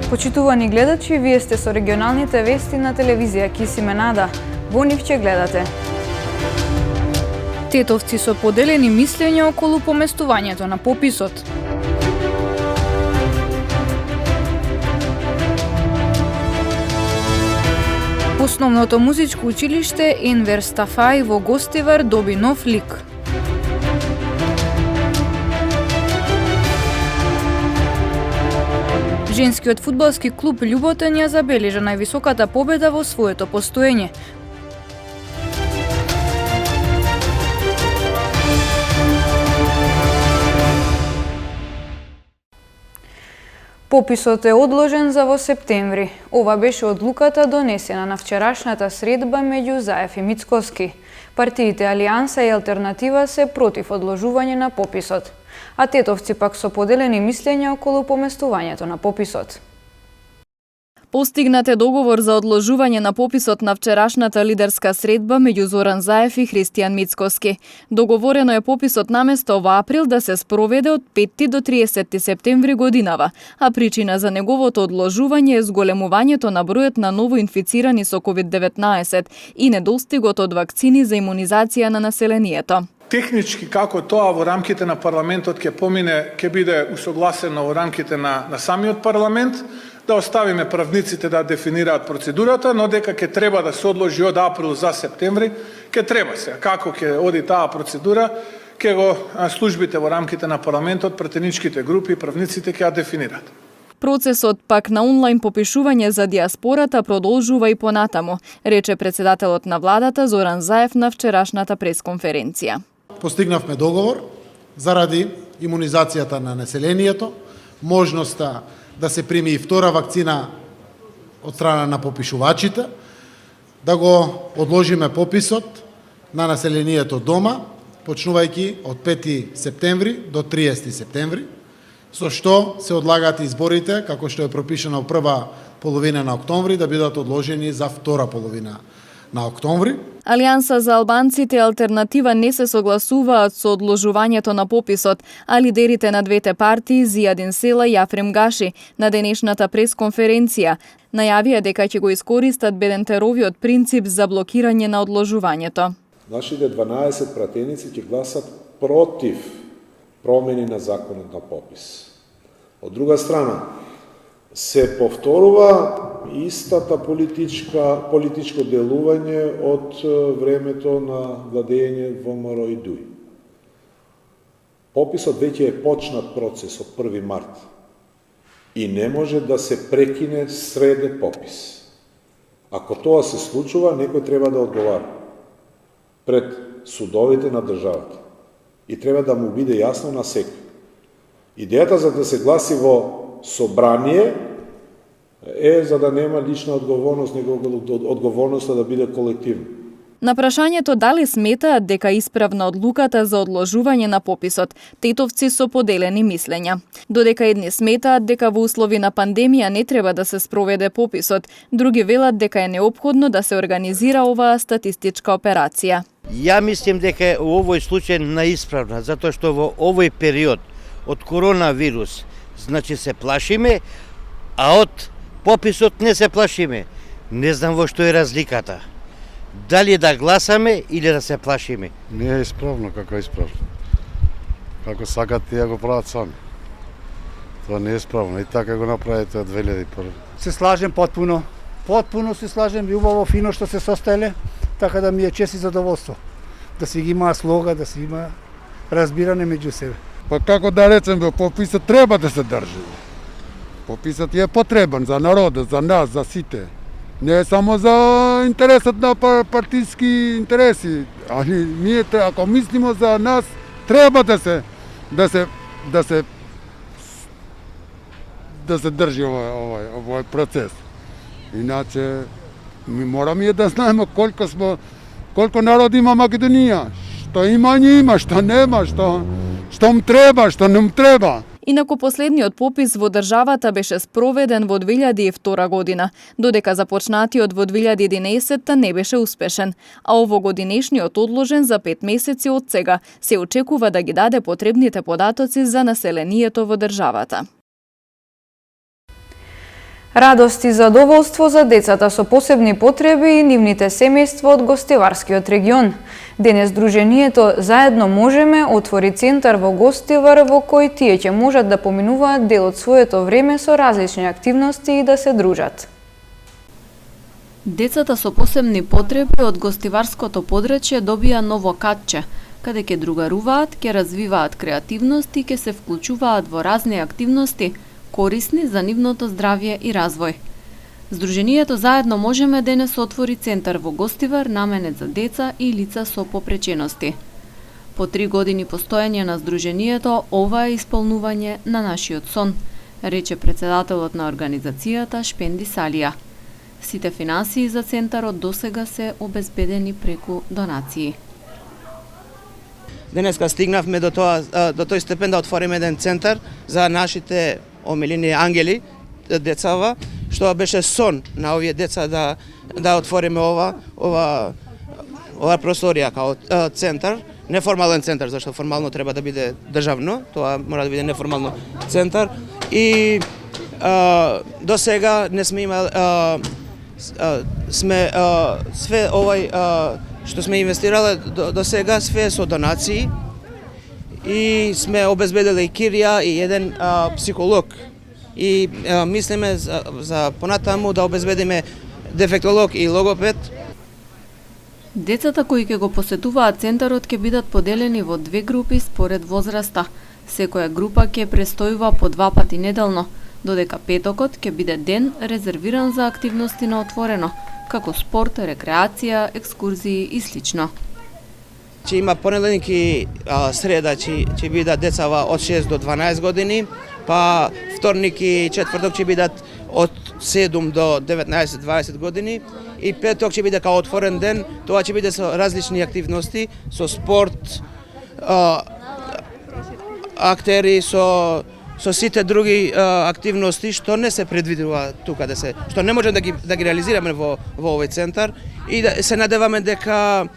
Почитувани гледачи, вие сте со регионалните вести на телевизија Кисименада. Во нив ќе гледате. Тетовци со поделени мислења околу поместувањето на пописот. Основното музичко училиште Енвер Стафај во Гостивар доби нов лик. Женскиот фудбалски клуб Љуботен ја забележа највисоката победа во своето постоење. Пописот е одложен за во септември. Ова беше одлуката донесена на вчерашната средба меѓу Заев и Мицкоски. Партиите Алијанса и Алтернатива се против одложување на пописот, а тетовци пак со поделени мислења околу поместувањето на пописот. Постигнат е договор за одложување на пописот на вчерашната лидерска средба меѓу Зоран Заев и Христијан Мицкоски. Договорено е пописот наместо во април да се спроведе од 5 до 30 септември годинава, а причина за неговото одложување е зголемувањето на бројот на новоинфицирани со COVID-19 и недостигот од вакцини за имунизација на населението. Технички како тоа во рамките на парламентот ќе биде усогласено во рамките на самиот парламент, да оставиме правниците да дефинираат процедурата, но дека ќе треба да се одложи од април за септември, ќе треба се. Како ќе оди таа процедура, ќе го службите во рамките на парламентот, претеничките групи и правниците ќе ја дефинираат. Процесот пак на онлайн попишување за диаспората продолжува и понатаму, рече председателот на владата Зоран Заев на вчерашната пресконференција. Постигнавме договор заради имунизацијата на населението, можноста да се прими и втора вакцина од страна на попишувачите, да го одложиме пописот на населението дома, почнувајќи од 5 септември до 30 септември, со што се одлагаат изборите, како што е пропишано во прва половина на октомври, да бидат одложени за втора половина на октомври. Алијанса за албанците и Алтернатива не се согласуваат со одложувањето на пописот, а лидерите на двете партии Зијадин Села и Афрем Гаши на денешната пресконференција најавија дека ќе го искористат Бедентеровиот принцип за блокирање на одложувањето. Нашите 12 пратеници ќе гласат против промени на законот на попис. Од друга страна, се повторува истата политичко делување од времето на владење ВМРО и ДУИ. Пописот веќе е почнат процес од 1 март и не може да се прекине среде попис. Ако тоа се случува, некој треба да одговара пред судовите на државата и треба да му биде јасно на секој. Идејата за да се гласи во собрание е за да нема лична одговорност, него одговорноста да биде колективна. На прашањето дали сметаат дека исправна одлуката за одложување на пописот, тетовци со поделени мислења. Додека едни сметаат дека во услови на пандемија не треба да се спроведе пописот, други велат дека е неопходно да се организира оваа статистичка операција. Ја мислам дека овој случај наисправна, затоа што во овој период од коронавирус, значи се плашиме, а од пописот не се плашиме. Не знам во што е разликата. Дали да гласаме или да се плашиме? Не е исправно, како е исправно. Како сакат тие го прават сами. Тоа не е исправно. И така го направите од 2001. Се слажем потпуно. Потпуно се слажем и убаво фино што се состоеле, така да ми е чест и задоволство. Да си ги има слога, да си има разбиране меѓу себе. Па како да речем, пописот треба да се држи. Пописот е потребен за народот, за нас, за сите. Не е само за интересот на партиски интереси, али ние ако мислимо за нас, треба да се држи овој процес. Иначе ми мораме да знаеме колку народ има Македонија, што има нима, што нема, што му треба, што не му треба. Инаку последниот попис во државата беше спроведен во 2002 година, додека започнатиот во 2011 не беше успешен, а овогодинешниот одложен за 5 месеци од сега се очекува да ги даде потребните податоци за населението во државата. Радост и задоволство за децата со посебни потреби и нивните семејства од гостеварскиот регион. Денес Сдруженијето Заедно можеме отвори центар во Гостивар во кој тие ќе можат да поминуваат дел од своето време со различни активности и да се дружат. Децата со посебни потреби од гостиварското подречје добија ново катче, каде ќе другаруваат, ќе развиваат креативност и ќе се вклучуваат во разни активности корисни за нивното здравје и развој. Сдруженијето Заедно можеме денес отвори центар во Гостивар наменет за деца и лица со попречености. По 3 години постоење на Сдруженијето, ова е исполнување на нашиот сон, рече председателот на организацијата Шпенди Салија. Сите финансии за центарот досега се обезбедени преку донации. Денеска стигнавме до тој степен да отвориме еден центар за нашите омилени ангели, децава, што беше сон на овие деца да отвориме ова просторија као центар, неформален центар, зашто формално треба да биде државно, тоа мора да биде неформално центар и до сега не сме имали све овај што сме инвестирале до сега све со донации и сме обезбедили и кирија и еден психолог и мислиме за понатаму да обезбедиме дефектолог и логопед. Децата кои ќе го посетуваат центарот ќе бидат поделени во 2 групи според возраста. Секоја група ќе престојува по 2 пати неделно, додека петокот ќе биде ден резервиран за активности на отворено, како спорт, рекреација, екскурзии и слично. Ќе има понеделник и среда ќе бидат децава од 6 до 12 години, па вторник и четврток ќе бидат од 7 до 19-20 години и петок ќе биде као отворен ден, тоа ќе биде со различни активности, со спорт, актери, со сите други активности што не се предвидува тука што не можеме да ги реализираме во овој центар и да се надеваме дека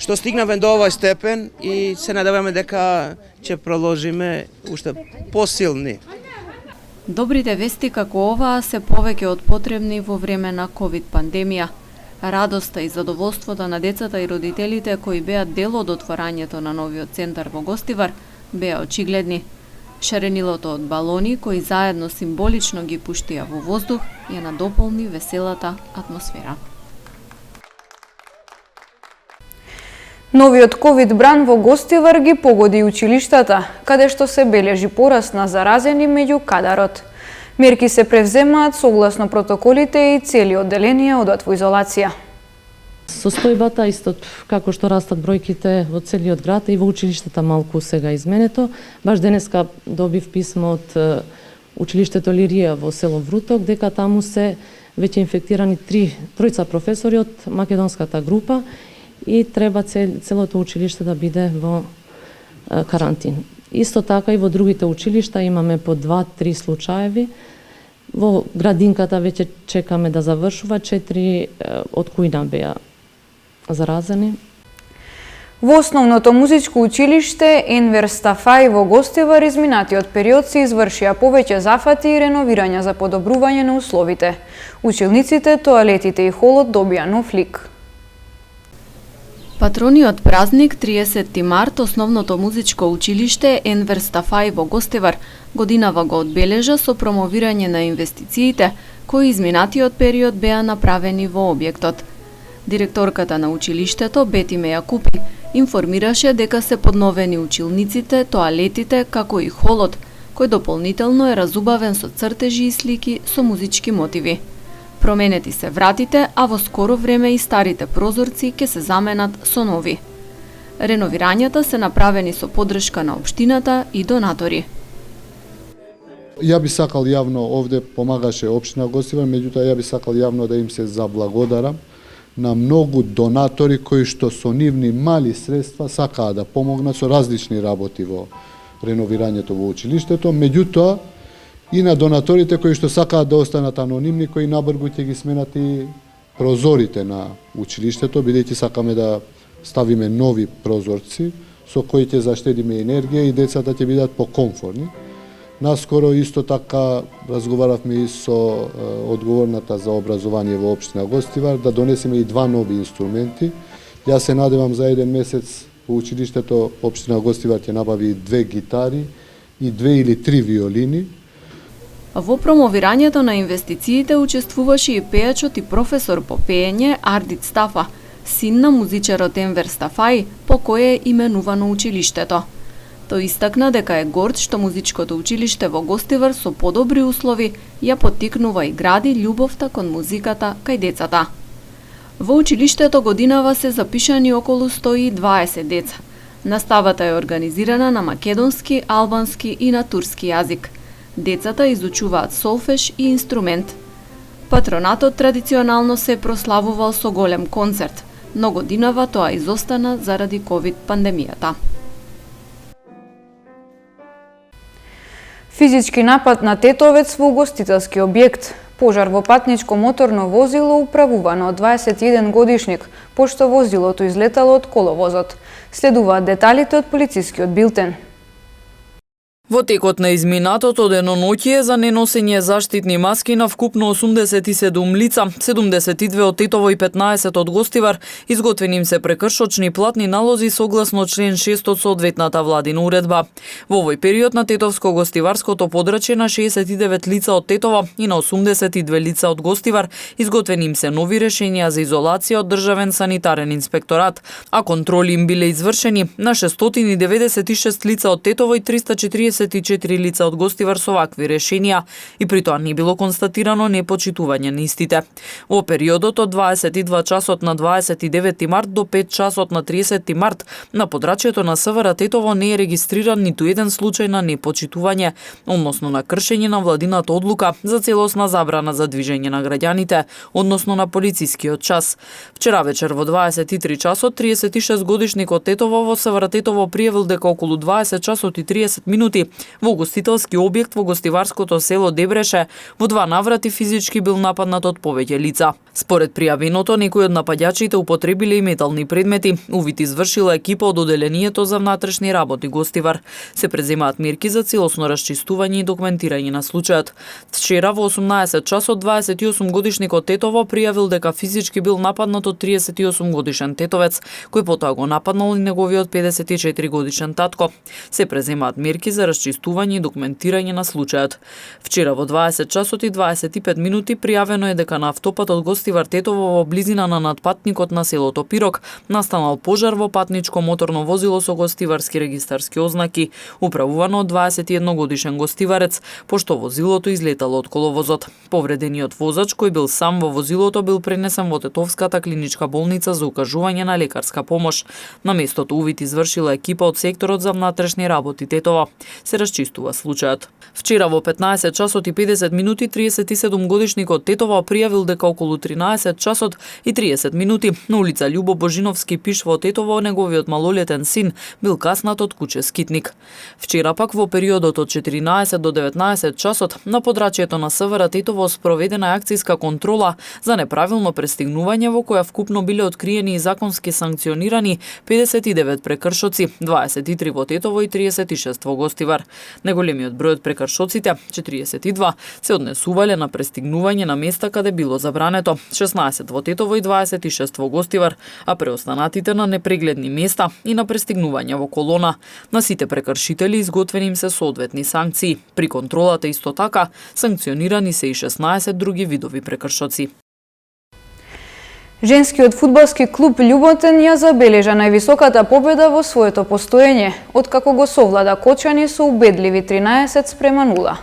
што стигнаме до овој степен и се надеваме дека ќе проложиме уште посилни. Добрите вести како оваа се повеќе од потребни во време на ковид пандемија. Радоста и задоволството на децата и родителите кои беа дел од отворањето на новиот центар во Гостивар беа очигледни. Шаренилото од балони кои заедно символично ги пуштија во воздух ја надополни веселата атмосфера. Новиот ковид бран во Гостивар ги погоди училиштата, каде што се бележи пораст на заразени меѓу кадарот. Мерки се превземаат согласно протоколите и цели одделенија одат во изолација. Состојбата исто како што растат бројките во целиот град и во училиштата малку сега изменето. Баш денеска добив писмо од училиштето Лирија во село Вруток дека таму се веќе инфектирани тројца професори од македонската група и треба целото училиште да биде во карантин. Исто така и во другите училишта имаме по 2-3 случаеви. Во градинката веќе чекаме да завршува 4 од кои беа заразени. Во основното музичко училиште Енвер Стафај во Гостивар изминатиот период се извршија повеќе зафати и реновирања за подобрување на условите. Училниците, тоалетите и холот добија нов лик. Патрониот празник 30 март основното музичко училиште Енвер Стафај во Гостивар годинава го одбележа со промовирање на инвестициите кои изминатиот период беа направени во објектот. Директорката на училиштето Бетиме Јакупи информираше дека се подновени училниците, тоалетите, како и холот, кој дополнително е разубавен со цртежи и слики со музички мотиви. Променети се вратите, а во скоро време и старите прозорци ќе се заменат со нови. Реновирањата се направени со поддршка на општината и донатори. Ја би сакал јавно, овде помагаше општина Гостивар, меѓутоа ја би сакал јавно да им се заблагодарам на многу донатори кои што со нивни мали средства сакаа да помогнат со различни работи во реновирањето во училиштето, меѓутоа и на донаторите кои што сакаат да останат анонимни, кои набргу ќе ги сменат и прозорите на училиштето, бидејќи сакаме да ставиме нови прозорци со кои ќе заштедиме енергија и децата ќе бидат покомфорни. Наскоро исто така разговаравме и со одговорната за образование во општина Гостивар да донесеме и 2 нови инструменти. Јас се надевам за 1 месец во училиштето општина Гостивар ќе набави 2 гитари и 2 или 3 виолини. Во промовирањето на инвестициите учествуваше и пејачот и професор по пеење Ардит Стафа, син на музичарот Енвер Стафаи, по кој е именувано училиштето. Тој истакна дека е горд што музичкото училиште во Гостивар со подобри услови ја поттикнува и гради љубовта кон музиката кај децата. Во училиштето годинава се запишани околу 120 деца. Наставата е организирана на македонски, албански и на турски јазик. Децата изучуваат солфеж и инструмент. Патронатот традиционално се прославувал со голем концерт, но годинава тоа изостана заради ковид пандемијата. Физички напад на тетовец во угостителски објект. Пожар во патничко моторно возило управувано од 21 годишник, пошто возилото излетало од коловозот. Следуваат деталите од полицискиот билтен. Во текот на изминатото деноноќие за неносење заштитни маски на вкупно 87 лица, 72 од Тетово и 15 од Гостивар, изготвени им се прекршочни платни налози согласно член 6 од соодветната владина уредба. Во овој период на Тетовско-Гостиварското подрачје на 69 лица од Тетово и на 82 лица од Гостивар изготвени им се нови решенија за изолација од државен санитарен инспекторат, а контроли им биле извршени на 696 лица од Тетово и 344 лица од Гостивар со вакви решенија и при тоа не било констатирано непочитување на истите. Во периодот од 22 часот на 29 март до 5 часот на 30 март на подрачјето на СВР Тетово не е регистриран ниту еден случај на непочитување, односно на кршење на владината одлука за целосна забрана за движење на граѓаните, односно на полицискиот час. Вчера вечер во 23 часот 36 годишник од Тетово во СВР Тетово пријавил дека околу 20 часот и 30 минути во гостителски објект во гостиварското село Дебреше во 2 наврати физички бил нападнат од повеќе лица. Според пријавеното, некои од нападјачите употребиле и метални предмети. Увид извршила екипа од Оделението за внатрешни работи Гостивар. Се преземаат мерки за целосно расчистување и документирање на случајот. Вчера во 18 часот 28 годишник од Тетово пријавил дека физички бил нападнат од 38 годишен тетовец, кој потоа го нападнал и неговиот 54 годишен татко. Се преземаат мерки за расчистување и документирање на случајот. Вчера во 20 часот и 25 минути пријавено е дека на автопат од Гостивар Тетово во близина на надпатникот на селото Пирок настанал пожар во патничко моторно возило со гостиварски регистарски ознаки, управувано од 21 годишен гостиварец, пошто возилото излетало од коловозот. Повредениот возач, кој бил сам во возилото, бил пренесен во Тетовската клиничка болница за укажување на лекарска помош. На местото увид извршила екипа од секторот за внатрешни работи Тетово. Се расчистува случајот. Вчера во 15 часот и 50 минути 37 годишник од Тетово пријавил дека околу 13 часот и 30 минути на улица Љубо Божиновски пиш во Тетово неговиот малолетен син бил каснат од куче скитник. Вчера пак во периодот од 14 до 19 часот на подрачјето на СВР Тетово спроведена акцијска контрола за неправилно пристигнување во која вкупно биле откриени и законски санкционирани 59 прекршоци, 23 во Тетово и 36 во Гостивар. Неголемиот број од прекршоците, 42, се однесувале на пристигнување на места каде било забрането, 16 во Тетово и 26 во Гостивар, а преостанатите на непрегледни места и на пристигнување во колона. На сите прекршители изготвени им се соодветни санкции. При контролата исто така санкционирани се и 16 други видови прекршоци. Женскиот фудбалски клуб Љуботен ја забележа највисоката победа во своето постоење, откако го совлада Кочани со убедливи 13-0.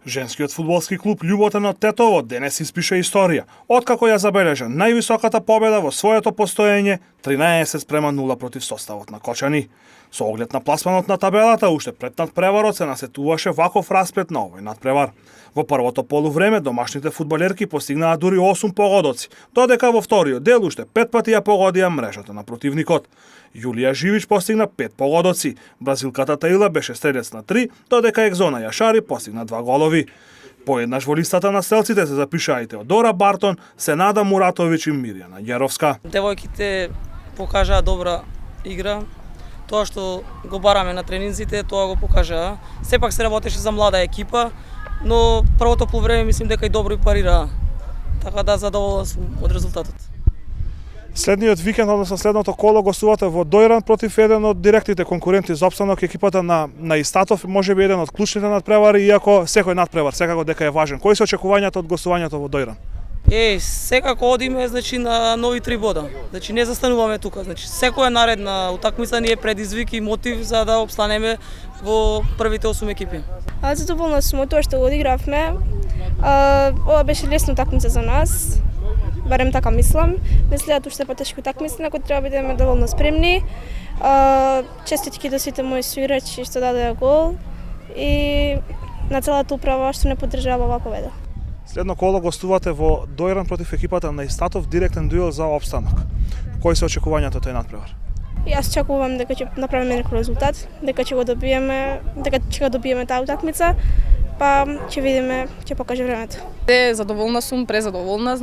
Женскиот фудбалски клуб Љуботен од Тетово денес испише историја, откако ја забележа највисоката победа во своето постоење 13-0 против составот на Кочани. Со оглед на пласманот на табелата, уште пред надпреварот се насетуваше ваков расплет на овој надпревар. Во првото полувреме домашните фудбалерки постигнаа дури 8 погодоци, додека во вториот дел уште 5 пати ја погодија мрежата на противникот. Јулија Живич постигна 5 погодоци, бразилката Таила беше стрелец на 3, додека Екзона Јашари постигна 2 голови. Поеднаш во листата на стрелците се запишаа и Теодора Бартон, Сенада Муратовиќ и Мирјана Јеровска. Девојките покажаа добра игра. Тоа што го бараме на тренинзите, тоа го покажа. Сепак се работеше за млада екипа, но првото полувреме мислим дека и добро и парира. Така да задоволна сум од резултатот. Следниот викенд, односно следното коло, гостувате во Дојран против еден од директните конкуренти за опстанок, екипата на Истатов, можеби еден од клучните надпревари, иако секој надпревар секако дека е важен. Кои се очекувањата од гостувањето во Дојран? Секако одиме на нови 3 бода. Не застануваме тука. Секоја наредна утакмица ни е предизвик и мотив за да опстанеме во првите 8 екипи. Задоволна сум од тоа што го одигравме. Ова беше лесна утакмица за нас. Барем така мислам. Не следат уште потешки утакмици на кои треба да бидеме доволно спремни. Честитки до сите мои соиграчи што дадоа гол и на целата управа што не поддржава оваа победа. Следно коло гостувате во Дојран против екипата на Истатов, директен дуел за опстанок. Кои се очекувањата тој надпревар? Јас очекувам дека ќе направиме некој резултат, дека ќе го добиеме таа утакмица, па ќе видиме, ќе покаже времето. Задоволна сум, презадоволна,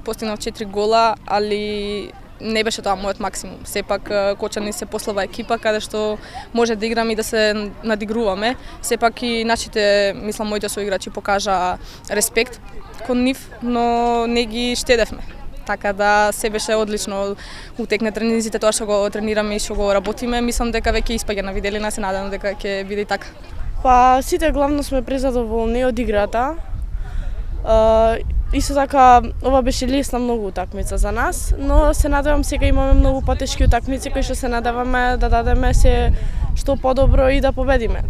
постигнав 4 гола, али не беше тоа мојот максимум. Сепак Кочани се послаба екипа каде што може да играме и да се надигруваме. Сепак и нашите, мислам, моите соиграчи покажа респект кон нив, но не ги штедевме. Така да се беше одлично утекне тренинзите, тоа што го тренираме и што го работиме, мислам дека веќе испаѓа на виделина, се надевам дека ќе биде и така. Па сите главно сме презадоволни од играта. Исто така, ова беше лесна многу утакмица за нас, но се надевам сега имаме многу потешки утакмици кои што се надеваме да дадеме се што подобро и да победиме.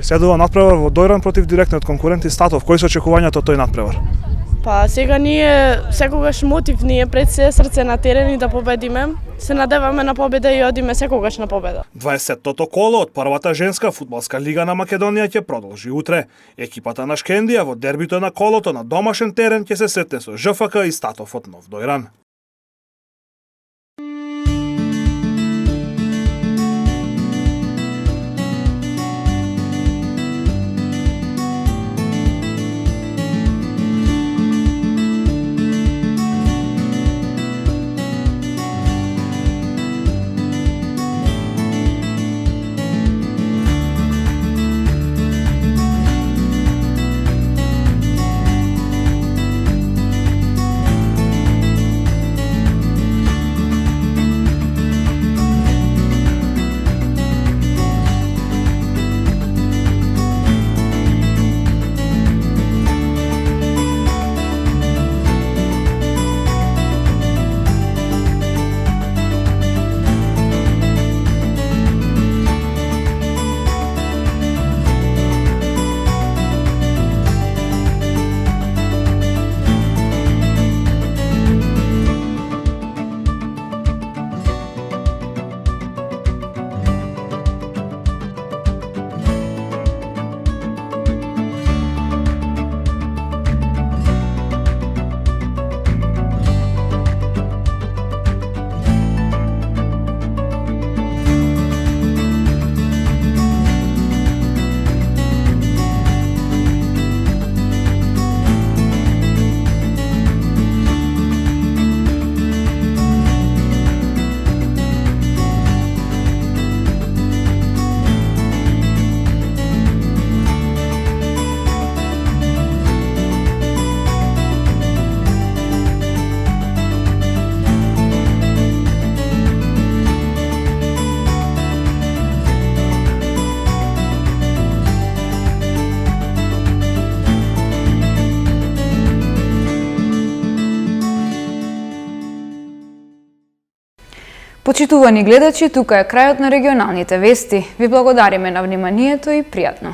Следува надпревар во Дојран против директниот конкурент Истатов. Кои се очекувањата од тој надпревар? Па сега ние секогаш мотив ни е пред се срце на терен и да победиме. Се надеваме на победа и одиме секогаш на победа. 20-тото коло од првата женска фудбалска лига на Македонија ќе продолжи утре. Екипата на Шкендија во дербито на колото на домашен терен ќе се сретне со ЖФК Истатов од Нов Дојран. Почитувани гледачи, тука е крајот на регионалните вести. Ви благодариме на вниманието и пријатно.